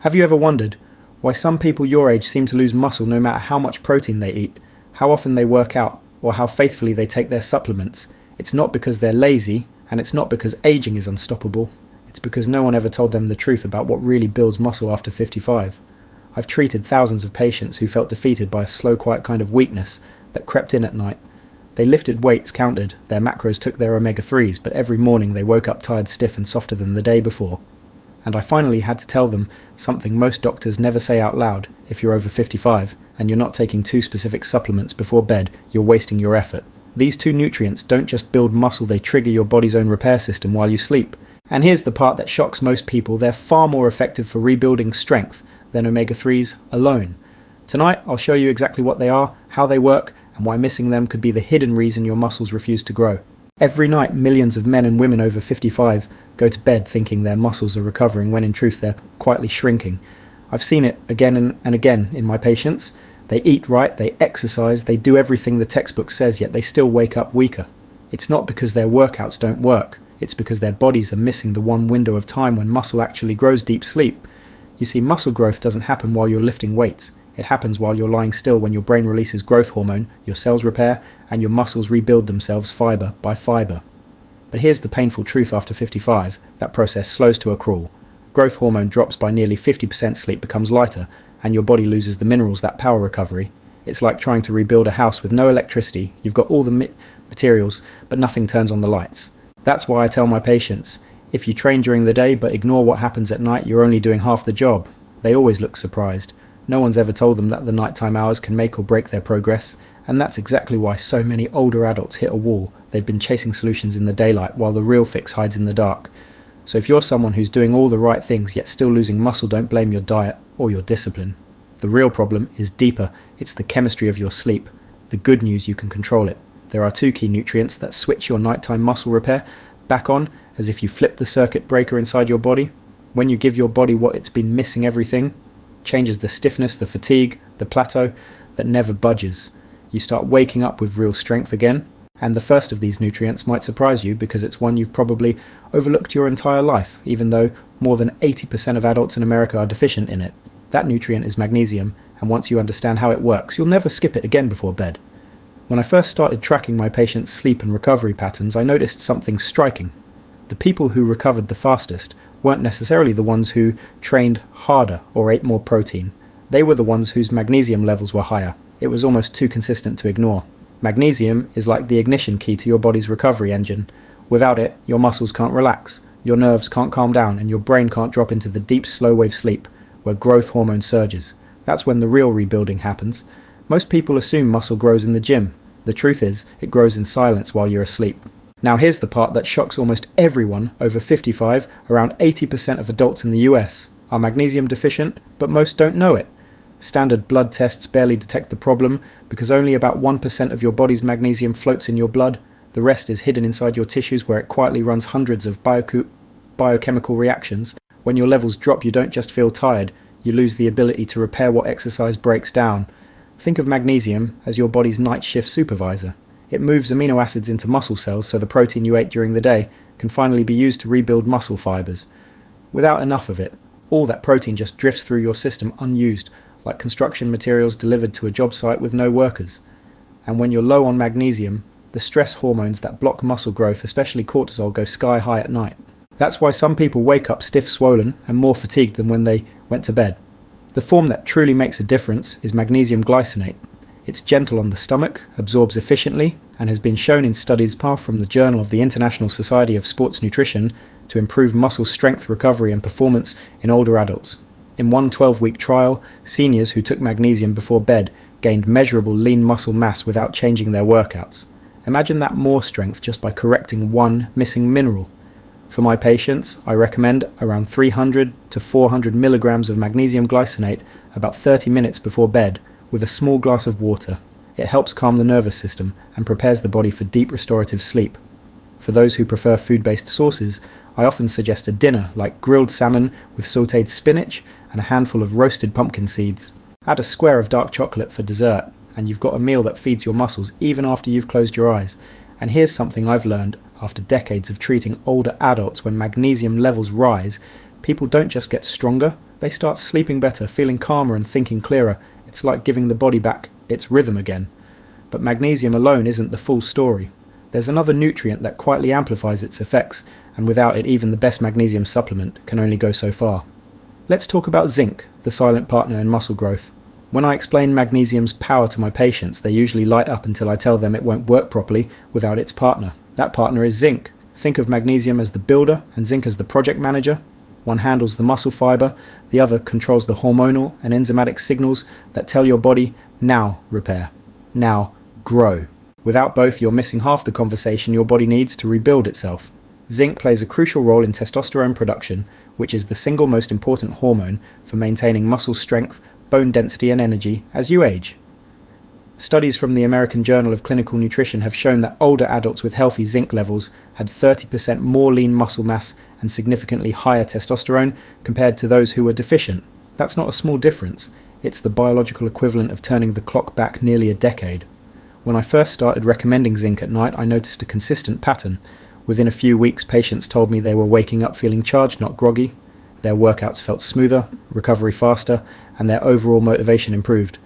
Have you ever wondered why some people your age seem to lose muscle no matter how much protein they eat, how often they work out, or how faithfully they take their supplements? It's not because they're lazy, and it's not because aging is unstoppable. It's because no one ever told them the truth about what really builds muscle after 55. I've treated thousands of patients who felt defeated by a slow, quiet kind of weakness that crept in at night. They lifted weights counted, their macros took their omega-3s, but every morning they woke up tired, stiff and softer than the day before. And I finally had to tell them something most doctors never say out loud: if you're over 55 and you're not taking 2 specific supplements before bed, you're wasting your effort. These 2 nutrients don't just build muscle, they trigger your body's own repair system while you sleep. And here's the part that shocks most people: they're far more effective for rebuilding strength than omega-3s alone. Tonight I'll show you exactly what they are, how they work, and why missing them could be the hidden reason your muscles refuse to grow. Every night, millions of men and women over 55 go to bed thinking their muscles are recovering when in truth they're quietly shrinking. I've seen it again and again in my patients. They eat right, they exercise, they do everything the textbook says, yet they still wake up weaker. It's not because their workouts don't work, it's because their bodies are missing the one window of time when muscle actually grows: deep sleep. You see, muscle growth doesn't happen while you're lifting weights. It happens while you're lying still, when your brain releases growth hormone, your cells repair, and your muscles rebuild themselves fibre by fibre. But here's the painful truth: after 55, that process slows to a crawl. Growth hormone drops by nearly 50%, sleep becomes lighter, and your body loses the minerals that power recovery. It's like trying to rebuild a house with no electricity. You've got all the materials, but nothing turns on the lights. That's why I tell my patients, if you train during the day but ignore what happens at night, you're only doing half the job. They always look surprised. No one's ever told them that the nighttime hours can make or break their progress, and that's exactly why so many older adults hit a wall. They've been chasing solutions in the daylight while the real fix hides in the dark. So if you're someone who's doing all the right things yet still losing muscle, don't blame your diet or your discipline. The real problem is deeper. It's the chemistry of your sleep. The good news: you can control it. There are 2 key nutrients that switch your nighttime muscle repair back on, as if you flip the circuit breaker inside your body. When you give your body what it's been missing, everything changes: the stiffness, the fatigue, the plateau that never budges. You start waking up with real strength again. And the first of these nutrients might surprise you, because it's one you've probably overlooked your entire life, even though more than 80% of adults in America are deficient in it. That nutrient is magnesium, and once you understand how it works, you'll never skip it again before bed. When I first started tracking my patients' sleep and recovery patterns, I noticed something striking. The people who recovered the fastest weren't necessarily the ones who trained harder or ate more protein. They were the ones whose magnesium levels were higher. It was almost too consistent to ignore. Magnesium is like the ignition key to your body's recovery engine. Without it, your muscles can't relax, your nerves can't calm down, and your brain can't drop into the deep, slow-wave sleep where growth hormone surges. That's when the real rebuilding happens. Most people assume muscle grows in the gym. The truth is, it grows in silence while you're asleep. Now here's the part that shocks almost everyone over 55. Around 80% of adults in the US are magnesium deficient, but most don't know it. Standard blood tests barely detect the problem, because only about 1% of your body's magnesium floats in your blood. The rest is hidden inside your tissues, where it quietly runs hundreds of biochemical reactions. When your levels drop, you don't just feel tired, you lose the ability to repair what exercise breaks down. Think of magnesium as your body's night shift supervisor. It moves amino acids into muscle cells so the protein you ate during the day can finally be used to rebuild muscle fibers. Without enough of it, all that protein just drifts through your system unused, like construction materials delivered to a job site with no workers. And when you're low on magnesium, the stress hormones that block muscle growth, especially cortisol, go sky high at night. That's why some people wake up stiff, swollen, and more fatigued than when they went to bed. The form that truly makes a difference is magnesium glycinate. It's gentle on the stomach, absorbs efficiently, and has been shown in studies from the Journal of the International Society of Sports Nutrition to improve muscle strength, recovery, and performance in older adults. In one 12-week trial, seniors who took magnesium before bed gained measurable lean muscle mass without changing their workouts. Imagine that: more strength just by correcting one missing mineral. For my patients, I recommend around 300 to 400 milligrams of magnesium glycinate about 30 minutes before bed with a small glass of water. It helps calm the nervous system and prepares the body for deep restorative sleep. For those who prefer food-based sources, I often suggest a dinner like grilled salmon with sautéed spinach and a handful of roasted pumpkin seeds. Add a square of dark chocolate for dessert, and you've got a meal that feeds your muscles even after you've closed your eyes. And here's something I've learned after decades of treating older adults: when magnesium levels rise, people don't just get stronger, They start sleeping better, feeling calmer and thinking clearer. It's like giving the body back its rhythm again. But magnesium alone isn't the full story. There's another nutrient that quietly amplifies its effects, and without it even the best magnesium supplement can only go so far. Let's talk about zinc, the silent partner in muscle growth. When I explain magnesium's power to my patients, they usually light up until I tell them it won't work properly without its partner. That partner is zinc. Think of magnesium as the builder and zinc as the project manager. One handles the muscle fiber, the other controls the hormonal and enzymatic signals that tell your body, now repair, now grow. Without both, you're missing half the conversation your body needs to rebuild itself. Zinc plays a crucial role in testosterone production, which is the single most important hormone for maintaining muscle strength, bone density and energy as you age. Studies from the American Journal of Clinical Nutrition have shown that older adults with healthy zinc levels had 30% more lean muscle mass and significantly higher testosterone compared to those who were deficient. That's not a small difference. It's the biological equivalent of turning the clock back nearly a decade. When I first started recommending zinc at night, I noticed a consistent pattern. Within a few weeks, patients told me they were waking up feeling charged, not groggy. Their workouts felt smoother, recovery faster, and their overall motivation improved.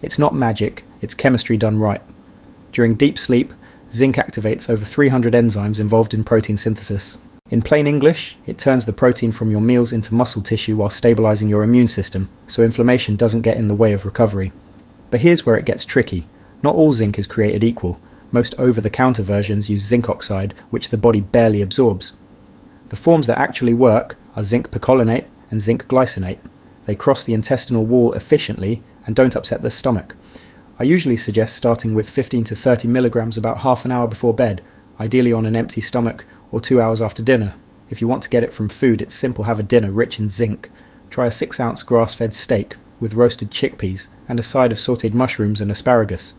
It's not magic, it's chemistry done right. During deep sleep, zinc activates over 300 enzymes involved in protein synthesis. In plain English, it turns the protein from your meals into muscle tissue while stabilizing your immune system, so inflammation doesn't get in the way of recovery. But here's where it gets tricky. Not all zinc is created equal. Most over-the-counter versions use zinc oxide, which the body barely absorbs. The forms that actually work are zinc picolinate and zinc glycinate. They cross the intestinal wall efficiently and don't upset the stomach. I usually suggest starting with 15 to 30 milligrams about half an hour before bed, ideally on an empty stomach or 2 hours after dinner. If you want to get it from food, it's simple: have a dinner rich in zinc. Try a 6-ounce grass-fed steak with roasted chickpeas and a side of sautéed mushrooms and asparagus.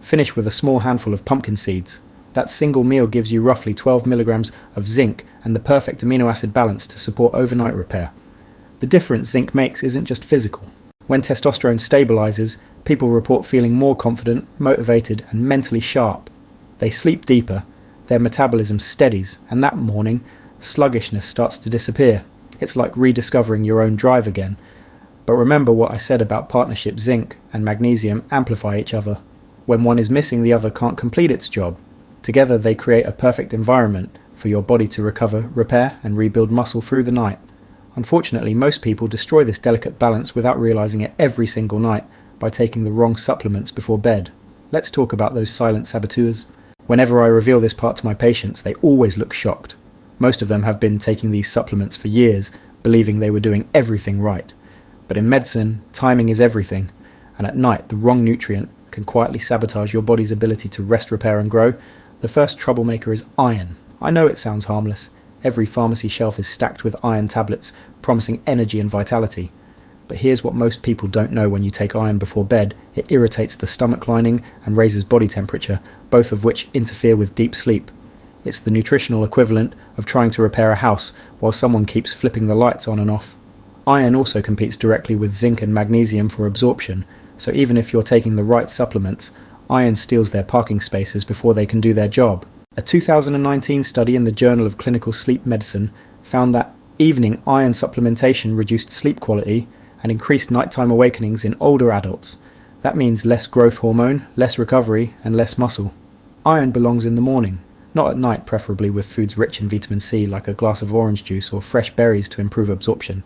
Finish with a small handful of pumpkin seeds. That single meal gives you roughly 12 milligrams of zinc and the perfect amino acid balance to support overnight repair. The difference zinc makes isn't just physical. When testosterone stabilizes, people report feeling more confident, motivated, and mentally sharp. They sleep deeper, their metabolism steadies, and that morning, sluggishness starts to disappear. It's like rediscovering your own drive again. But remember what I said about partnership: zinc and magnesium amplify each other. When one is missing, the other can't complete its job. Together they create a perfect environment for your body to recover, repair, and rebuild muscle through the night. Unfortunately, most people destroy this delicate balance without realizing it every single night by taking the wrong supplements before bed. Let's talk about those silent saboteurs. Whenever I reveal this part to my patients, they always look shocked. Most of them have been taking these supplements for years, believing they were doing everything right. But in medicine, timing is everything, and at night the wrong nutrient can quietly sabotage your body's ability to rest, repair and grow. The first troublemaker is iron. I know it sounds harmless. Every pharmacy shelf is stacked with iron tablets, promising energy and vitality. But here's what most people don't know: when you take iron before bed, it irritates the stomach lining and raises body temperature, both of which interfere with deep sleep. It's the nutritional equivalent of trying to repair a house while someone keeps flipping the lights on and off. Iron also competes directly with zinc and magnesium for absorption, so even if you're taking the right supplements, iron steals their parking spaces before they can do their job. A 2019 study in the Journal of Clinical Sleep Medicine found that evening iron supplementation reduced sleep quality and increased nighttime awakenings in older adults. That means less growth hormone, less recovery, and less muscle. Iron belongs in the morning, not at night, preferably with foods rich in vitamin C like a glass of orange juice or fresh berries to improve absorption.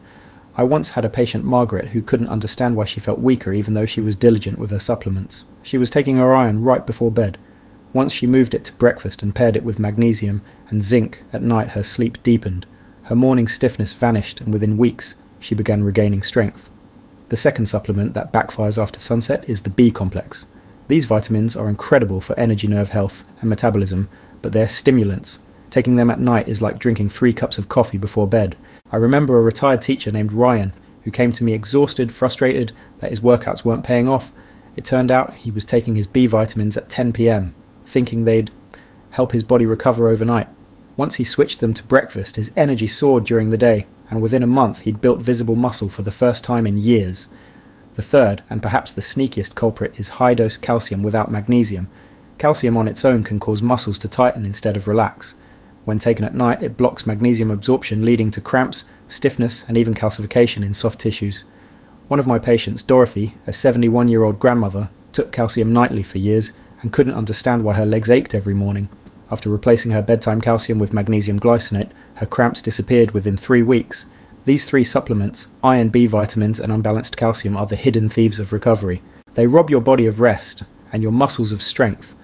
I once had a patient, Margaret, who couldn't understand why she felt weaker even though she was diligent with her supplements. She was taking her iron right before bed. Once she moved it to breakfast and paired it with magnesium and zinc at night, her sleep deepened. Her morning stiffness vanished, and within weeks she began regaining strength. The second supplement that backfires after sunset is the B complex. These vitamins are incredible for energy, nerve health and metabolism, but they're stimulants. Taking them at night is like drinking 3 cups of coffee before bed. I remember a retired teacher named Ryan who came to me exhausted, frustrated that his workouts weren't paying off. It turned out he was taking his B vitamins at 10 p.m, thinking they'd help his body recover overnight. Once he switched them to breakfast, his energy soared during the day, and within a month he'd built visible muscle for the first time in years. The third, and perhaps the sneakiest culprit, is high-dose calcium without magnesium. Calcium on its own can cause muscles to tighten instead of relax. When taken at night, it blocks magnesium absorption, leading to cramps, stiffness, and even calcification in soft tissues. One of my patients, Dorothy, a 71-year-old grandmother, took calcium nightly for years and couldn't understand why her legs ached every morning. After replacing her bedtime calcium with magnesium glycinate, her cramps disappeared within 3 weeks. These 3 supplements, iron, B vitamins, and unbalanced calcium, are the hidden thieves of recovery. They rob your body of rest and your muscles of strength.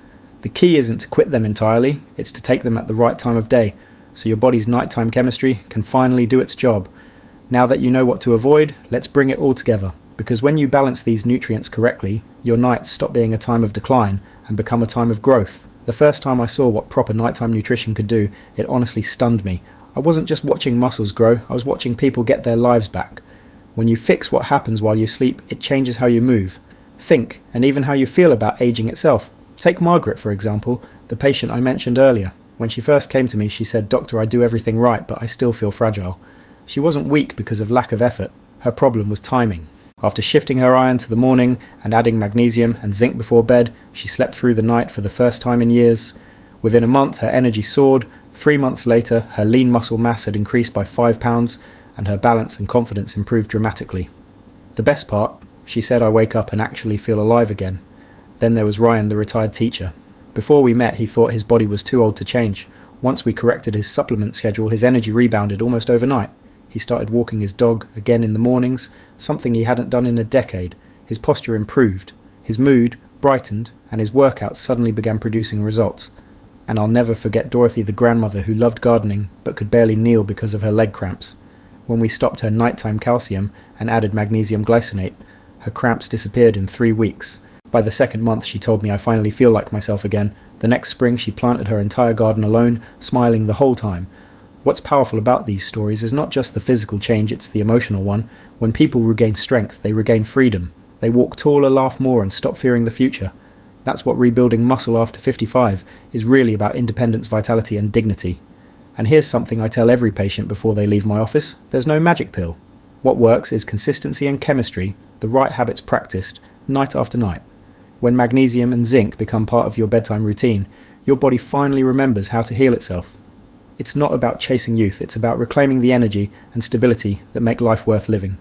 The key isn't to quit them entirely, it's to take them at the right time of day, so your body's nighttime chemistry can finally do its job. Now that you know what to avoid, let's bring it all together. Because when you balance these nutrients correctly, your nights stop being a time of decline and become a time of growth. The first time I saw what proper nighttime nutrition could do, it honestly stunned me. I wasn't just watching muscles grow, I was watching people get their lives back. When you fix what happens while you sleep, it changes how you move, think, and even how you feel about aging itself. Take Margaret, for example, the patient I mentioned earlier. When she first came to me, she said, "Doctor, I do everything right, but I still feel fragile." She wasn't weak because of lack of effort. Her problem was timing. After shifting her iron to the morning and adding magnesium and zinc before bed, she slept through the night for the first time in years. Within a month, her energy soared. 3 months later, her lean muscle mass had increased by 5 pounds, and her balance and confidence improved dramatically. The best part, she said, "I wake up and actually feel alive again." Then there was Ryan, the retired teacher. Before we met, he thought his body was too old to change. Once we corrected his supplement schedule, his energy rebounded almost overnight. He started walking his dog again in the mornings, something he hadn't done in a decade. His posture improved, his mood brightened, and his workouts suddenly began producing results. And I'll never forget Dorothy, the grandmother who loved gardening but could barely kneel because of her leg cramps. When we stopped her nighttime calcium and added magnesium glycinate, her cramps disappeared in 3 weeks. By the second month, she told me, "I finally feel like myself again." The next spring, she planted her entire garden alone, smiling the whole time. What's powerful about these stories is not just the physical change, it's the emotional one. When people regain strength, they regain freedom. They walk taller, laugh more, and stop fearing the future. That's what rebuilding muscle after 55 is really about: independence, vitality, and dignity. And here's something I tell every patient before they leave my office: there's no magic pill. What works is consistency and chemistry, the right habits practiced, night after night. When magnesium and zinc become part of your bedtime routine, your body finally remembers how to heal itself. It's not about chasing youth, it's about reclaiming the energy and stability that make life worth living.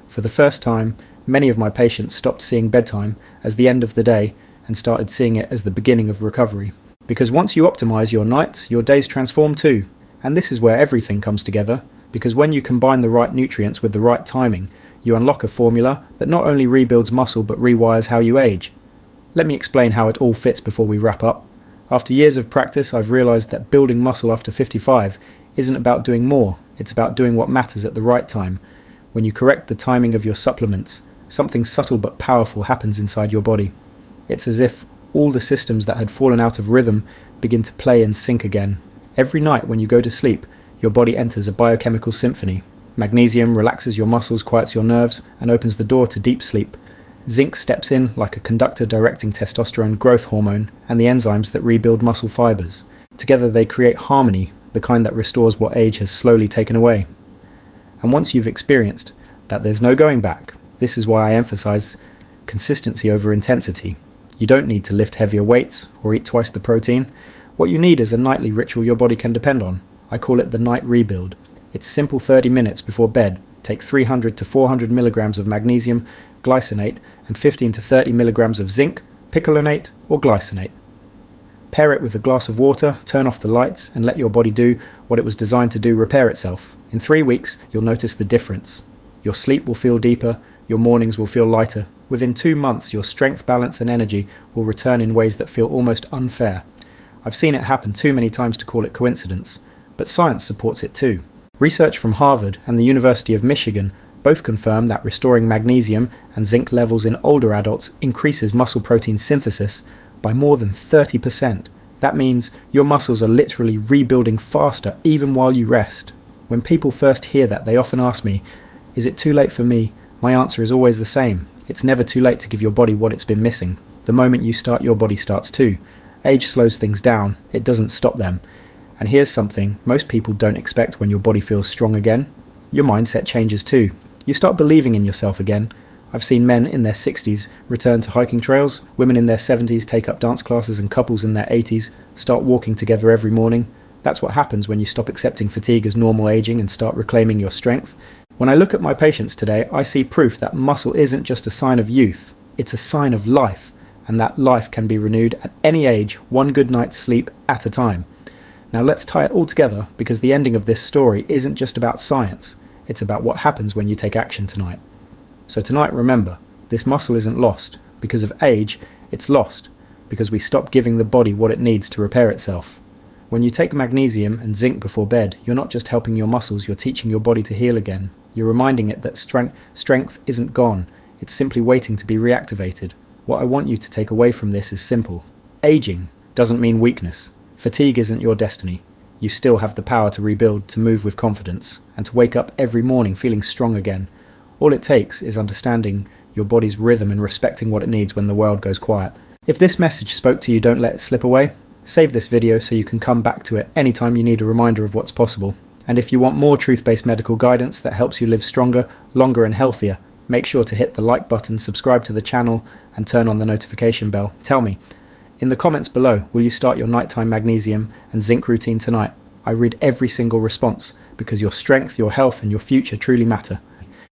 For the first time, many of my patients stopped seeing bedtime as the end of the day and started seeing it as the beginning of recovery. Because once you optimize your nights, your days transform too. And this is where everything comes together, because when you combine the right nutrients with the right timing, you unlock a formula that not only rebuilds muscle but rewires how you age. Let me explain how it all fits before we wrap up. After years of practice, I've realized that building muscle after 55 isn't about doing more, it's about doing what matters at the right time. When you correct the timing of your supplements, something subtle but powerful happens inside your body. It's as if all the systems that had fallen out of rhythm begin to play and sync again. Every night when you go to sleep, your body enters a biochemical symphony. Magnesium relaxes your muscles, quiets your nerves, and opens the door to deep sleep. Zinc steps in like a conductor directing testosterone growth hormone and the enzymes that rebuild muscle fibers. Together they create harmony, the kind that restores what age has slowly taken away. And once you've experienced that there's no going back, this is why I emphasize consistency over intensity. You don't need to lift heavier weights or eat twice the protein. What you need is a nightly ritual your body can depend on. I call it the night rebuild. It's simple: 30 minutes before bed, take 300 to 400 milligrams of magnesium glycinate and 15 to 30 milligrams of zinc, picolinate or glycinate. Pair it with a glass of water, turn off the lights, and let your body do what it was designed to do: repair itself. In 3 weeks, you'll notice the difference. Your sleep will feel deeper, your mornings will feel lighter. Within 2 months, your strength, balance, and energy will return in ways that feel almost unfair. I've seen it happen too many times to call it coincidence, but science supports it too. Research from Harvard and the University of Michigan both confirm that restoring magnesium and zinc levels in older adults increases muscle protein synthesis by more than 30%. That means your muscles are literally rebuilding faster even while you rest. When people first hear that, they often ask me, "Is it too late for me?" My answer is always the same. It's never too late to give your body what it's been missing. The moment you start, your body starts too. Age slows things down, it doesn't stop them. And here's something most people don't expect when your body feels strong again. Your mindset changes too. You start believing in yourself again. I've seen men in their 60s return to hiking trails, women in their 70s take up dance classes, and couples in their 80s start walking together every morning. That's what happens when you stop accepting fatigue as normal aging and start reclaiming your strength. When I look at my patients today, I see proof that muscle isn't just a sign of youth, it's a sign of life, and that life can be renewed at any age, one good night's sleep at a time. Now let's tie it all together, because the ending of this story isn't just about science, it's about what happens when you take action tonight. So tonight, remember, this muscle isn't lost. Because of age, it's lost, because we stop giving the body what it needs to repair itself. When you take magnesium and zinc before bed, you're not just helping your muscles, you're teaching your body to heal again. You're reminding it that strength isn't gone, it's simply waiting to be reactivated. What I want you to take away from this is simple. Aging doesn't mean weakness. Fatigue isn't your destiny. You still have the power to rebuild, to move with confidence, and to wake up every morning feeling strong again. All it takes is understanding your body's rhythm and respecting what it needs when the world goes quiet. If this message spoke to you, don't let it slip away. Save this video so you can come back to it anytime you need a reminder of what's possible. And if you want more truth-based medical guidance that helps you live stronger, longer and healthier, make sure to hit the like button, subscribe to the channel and turn on the notification bell. Tell me, in the comments below, will you start your nighttime magnesium and zinc routine tonight? I read every single response because your strength, your health and your future truly matter.